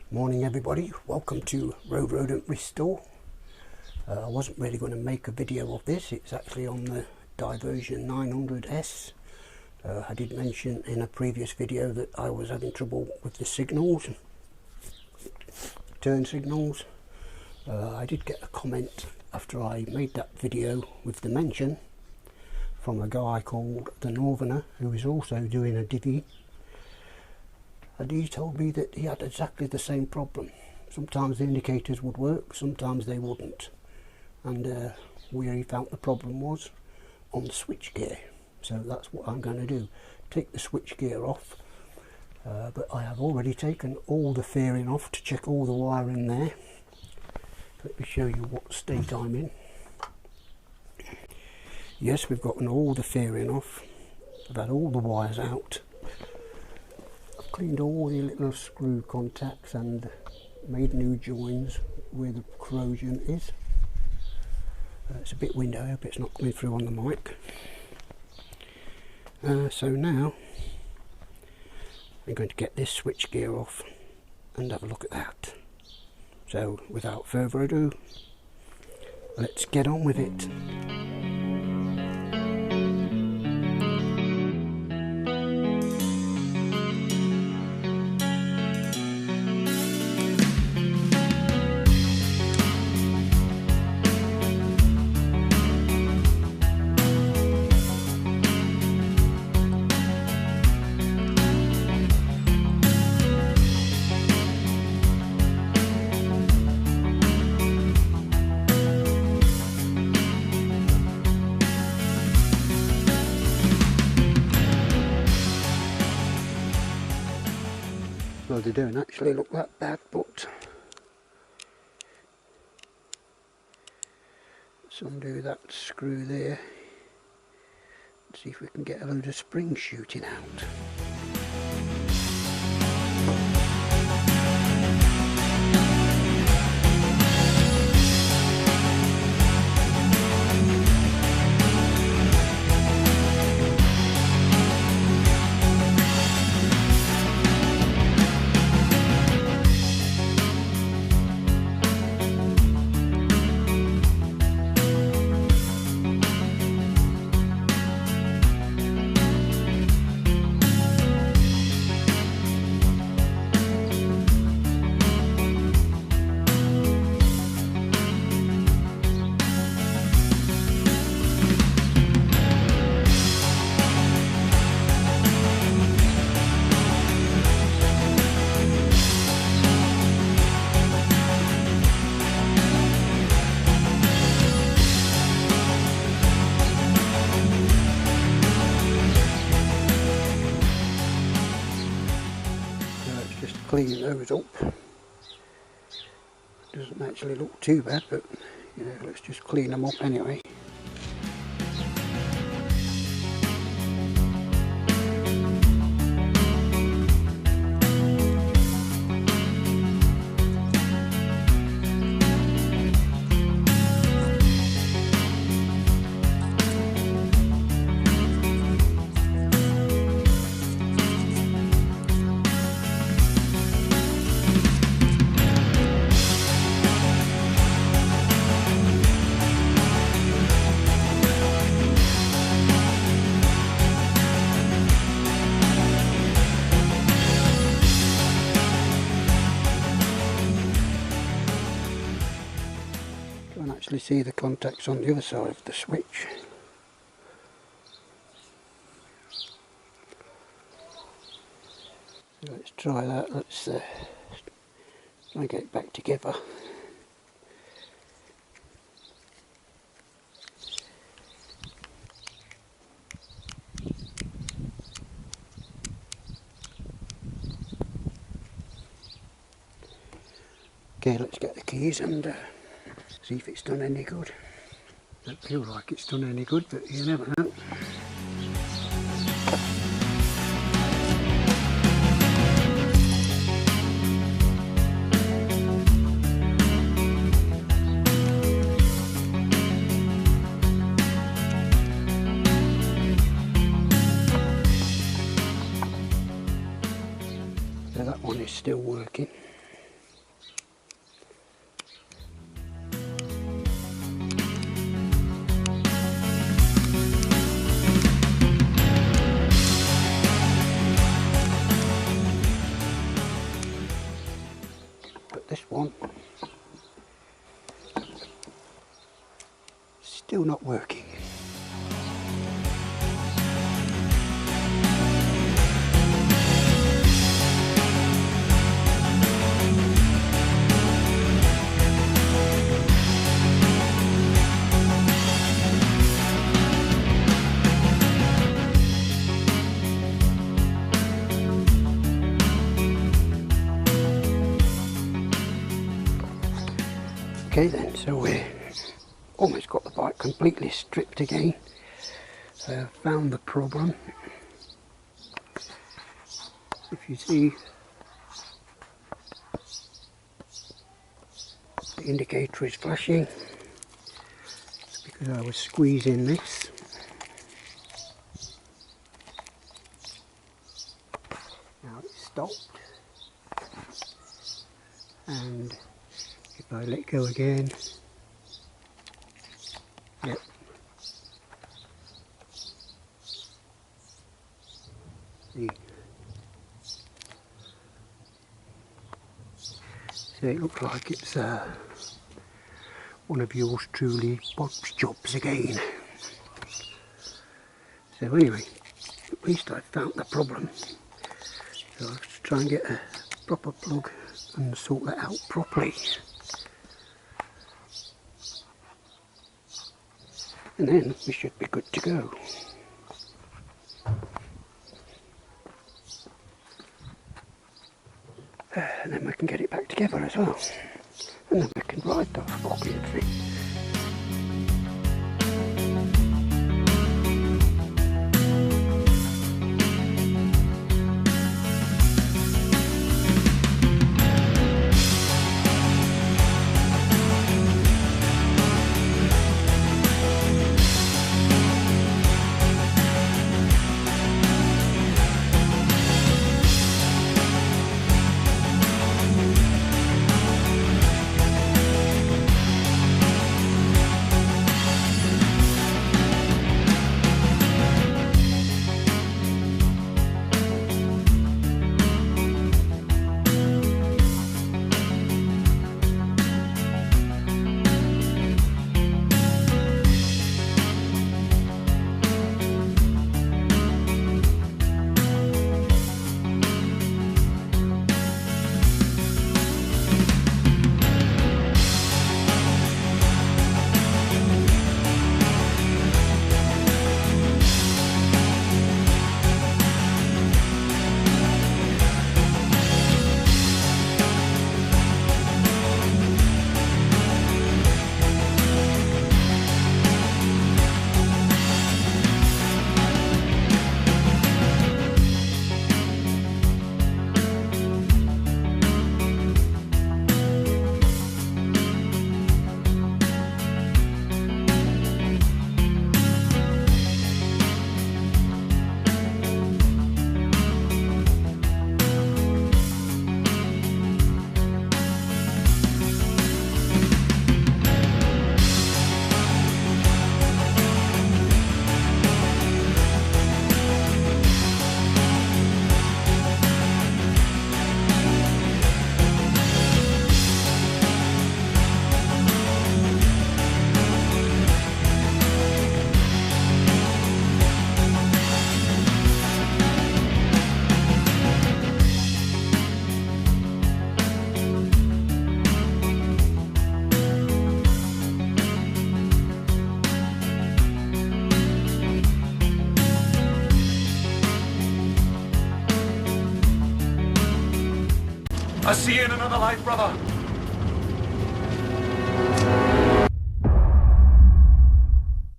Morning everybody, welcome to Road Rodent Restore. I wasn't really going to make a video of this. It's actually on the XJ900S. I did mention in a previous video that I was having trouble with the signals, turn signals. I did get a comment after I made that video with the mention from a guy called the Northerner, who is also doing a divvy, and he told me that he had exactly the same problem. Sometimes the indicators would work, sometimes they wouldn't, and where he found the problem was on the switchgear. So that's what I'm going to do, take the switchgear off, but I have already taken all the fairing off to check all the wiring there. Let me show you what state I'm in. Yes, we've gotten all the fairing off. I've had all the wires out. I've cleaned all the little screw contacts and made new joins where the corrosion is. It's a bit windy, I hope it's not coming through on the mic. So now I'm going to get this switchgear off and have a look at that. So without further ado, let's get on with it. Well, they don't actually look that bad, but let's undo that screw there. Let's see if we can get a load of springs shooting out. Clean those up. Doesn't actually look too bad, but you know, let's just clean them up anyway. Actually see the contacts on the other side of the switch. So let's try that. Let's try and get it back together. Okay, let's get the keys and see if it's done any good. Don't feel like it's done any good, but you never know. So that one is still working. this one. Still not working. Okay then, so we're almost got the bike completely stripped again. Found the problem. If you see, the indicator is flashing. It's because I was squeezing this. Now it's stopped. And if I let go again, yep. See. So it looks like it's one of yours truly Bob's jobs again. So anyway, at least I found the problem. So I'll have to try and get a proper plug and sort that out properly. And then we should be good to go. And then we can get it back together as well. And then we can ride the fucking thing. I'll see you in another life, brother.